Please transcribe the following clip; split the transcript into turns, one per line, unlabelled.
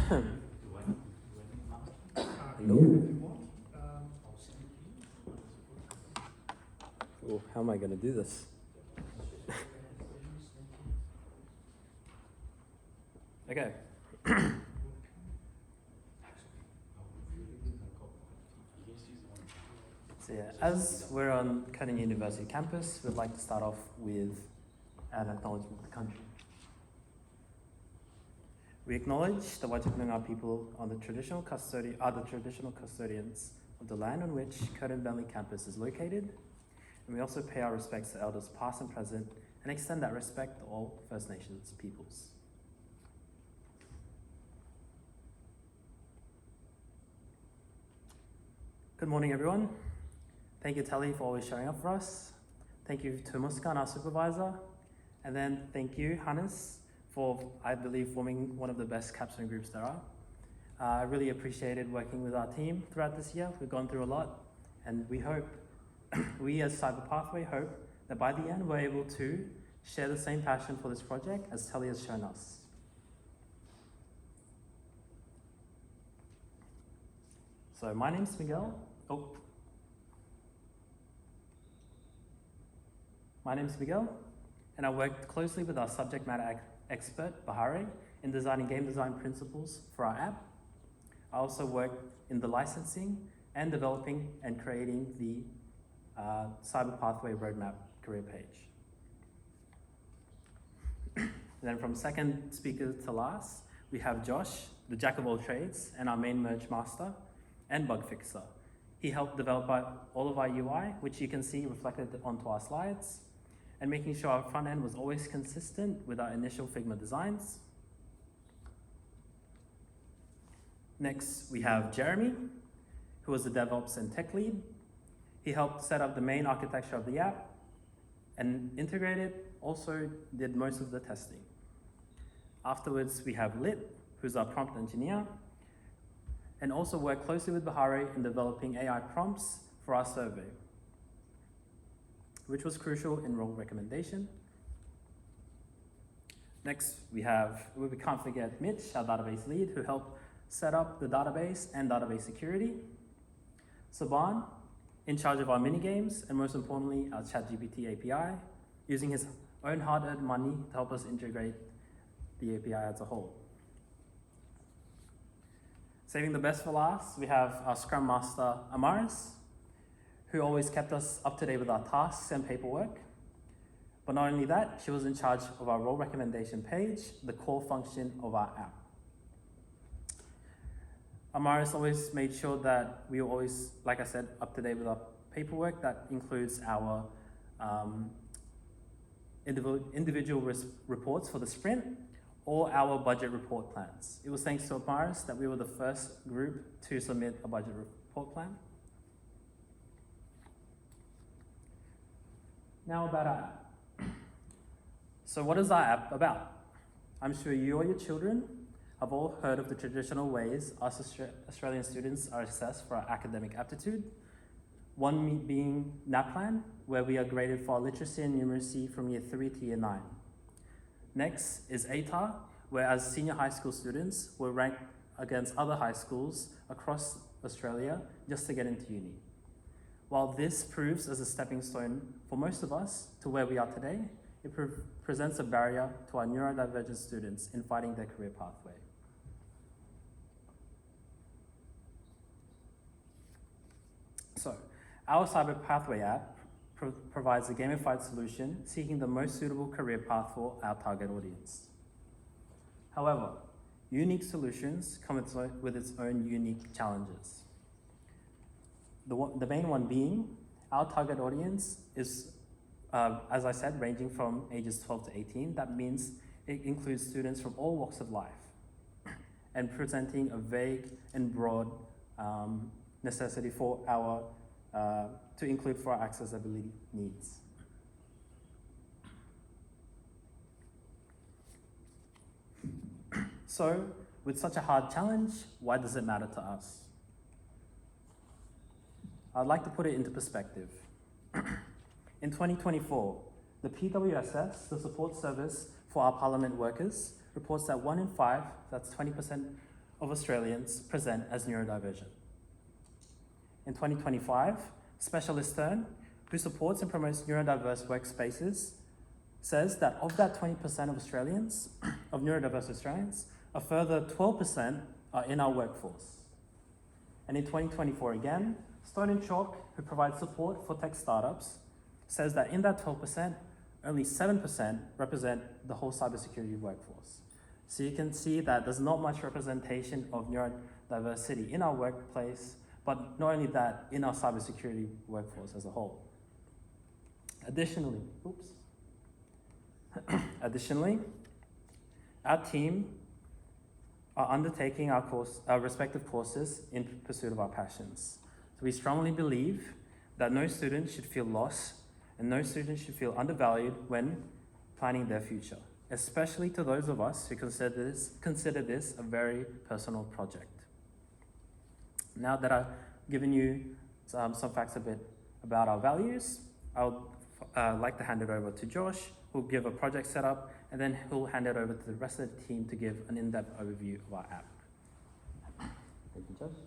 Hello. Oh, how am I going to do this? Okay. So yeah, as we're on Curtin University campus, we'd like to start off with an acknowledgement of the country. We acknowledge the Wajik Noongar people are the traditional custodians of the land on which Curtin Valley campus is located, and we also pay our respects to elders past and present, and extend that respect to all First Nations peoples. Good morning, everyone. Thank you, Telly, for always showing up for us. Thank you to Muskan, our supervisor. And then thank you, Hannes, for, I believe, forming one of the best capstone groups there are. I really appreciated working with our team throughout this year. We've gone through a lot, and we hope, we as Cyberpathway hope that by the end we're able to share the same passion for this project as Telly has shown us. So my name's Miguel. My name is Miguel, and I worked closely with our subject matter expert, Bahare, in designing game design principles for our app. I also worked in the licensing and developing and creating the Cyberpathway roadmap career page. And then from second speaker to last, we have Josh, the jack of all trades, and our main merge master and bug fixer. He helped develop all of our UI, which you can see reflected onto our slides, and making sure our front end was always consistent with our initial Figma designs. Next, we have Jeremy, who was the DevOps and tech lead. He helped set up the main architecture of the app and integrated, also did most of the testing. Afterwards, we have Lit, who's our prompt engineer, and also worked closely with Bahare in developing AI prompts for our survey, which was crucial in role recommendation. Next, we can't forget Mitch, our database lead, who helped set up the database and database security. Saban, in charge of our mini games, and most importantly, our ChatGPT API, using his own hard-earned money to help us integrate the API as a whole. Saving the best for last, we have our Scrum Master, Amaris, who always kept us up to date with our tasks and paperwork. But not only that, she was in charge of our role recommendation page, the core function of our app. Amaris always made sure that we were always, like I said, up to date with our paperwork. That includes our individual reports for the sprint, or our budget report plans. It was thanks to Amaris that we were the first group to submit a budget report plan. Now about our app. So what is our app about? I'm sure you or your children have all heard of the traditional ways us Australian students are assessed for our academic aptitude. One being NAPLAN, where we are graded for our literacy and numeracy from year 3 to year 9. Next is ATAR, where as senior high school students, we're ranked against other high schools across Australia just to get into uni. While this proves as a stepping stone for most of us to where we are today, it presents a barrier to our neurodivergent students in finding their career pathway. So, our Cyberpathway app provides a gamified solution seeking the most suitable career path for our target audience. However, unique solutions come with its own unique challenges. The main one being, our target audience is, as I said, ranging from ages 12 to 18. That means it includes students from all walks of life and presenting a vague and broad necessity for our, to include for our accessibility needs. So, with such a hard challenge, why does it matter to us? I'd like to put it into perspective. In 2024, the PWSS, the support service for our parliament workers, reports that 1 in 5, that's 20% of Australians present as neurodivergent. In 2025, Specialist Stern, who supports and promotes neurodiverse workspaces, says that of that 20% of Australians, of neurodiverse Australians, a further 12% are in our workforce. And in 2024 again, Stone and Chalk, who provides support for tech startups, says that in that 12%, only 7% represent the whole cybersecurity workforce. So you can see that there's not much representation of neurodiversity in our workplace, but not only that, in our cybersecurity workforce as a whole. Additionally, our team are undertaking our respective courses in pursuit of our passions. So we strongly believe that no student should feel lost and no student should feel undervalued when planning their future, especially to those of us who consider this a very personal project. Now that I've given you some facts a bit about our values, I would like to hand it over to Josh, who'll give a project setup, and then he'll hand it over to the rest of the team to give an in-depth overview of our app. Thank you, Josh.